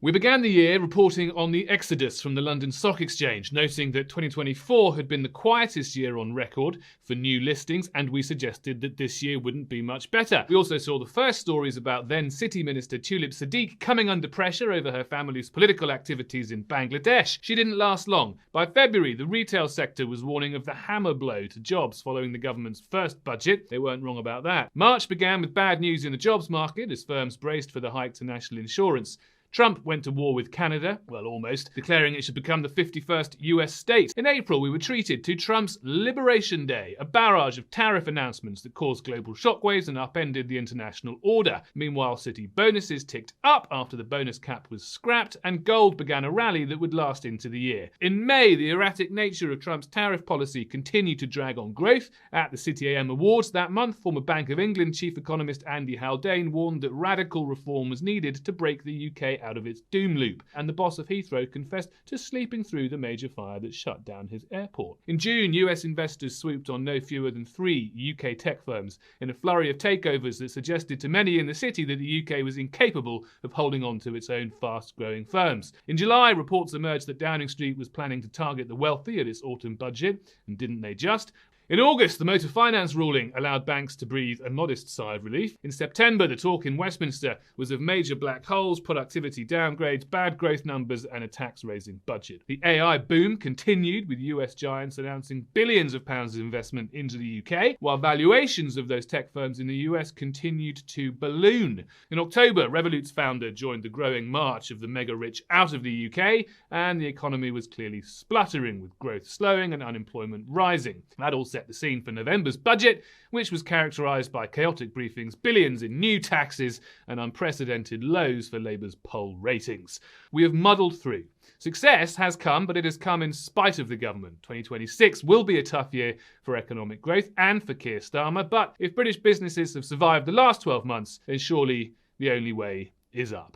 We began the year reporting on the exodus from the London Stock Exchange, noting that 2024 had been the quietest year on record for new listings, and we suggested that this year wouldn't be much better. We also saw the first stories about then City Minister Tulip Siddiq coming under pressure over her family's political activities in Bangladesh. She didn't last long. By February, the retail sector was warning of the hammer blow to jobs following the government's first budget. They weren't wrong about that. March began with bad news in the jobs market as firms braced for the hike to national insurance. Trump went to war with Canada, well almost, declaring it should become the 51st US state. In April, we were treated to Trump's Liberation Day, a barrage of tariff announcements that caused global shockwaves and upended the international order. Meanwhile, city bonuses ticked up after the bonus cap was scrapped, and gold began a rally that would last into the year. In May, the erratic nature of Trump's tariff policy continued to drag on growth. At the City AM Awards that month, former Bank of England chief economist Andy Haldane warned that radical reform was needed to break the UK out of its doom loop, and the boss of Heathrow confessed to sleeping through the major fire that shut down his airport. In June, US investors swooped on no fewer than 3 UK tech firms in a flurry of takeovers that suggested to many in the city that the UK was incapable of holding on to its own fast-growing firms. In July, reports emerged that Downing Street was planning to target the wealthy at its autumn budget, and didn't they just? In August, the motor finance ruling allowed banks to breathe a modest sigh of relief. In September, the talk in Westminster was of major black holes, productivity downgrades, bad growth numbers, and a tax-raising budget. The AI boom continued, with US giants announcing billions of pounds of investment into the UK, while valuations of those tech firms in the US continued to balloon. In October, Revolut's founder joined the growing march of the mega-rich out of the UK, and the economy was clearly spluttering, with growth slowing and unemployment rising. That all set the scene for November's budget, which was characterised by chaotic briefings, billions in new taxes, and unprecedented lows for Labour's poll ratings. We have muddled through. Success has come, but it has come in spite of the government. 2026 will be a tough year for economic growth and for Keir Starmer, but if British businesses have survived the last 12 months, then surely the only way is up.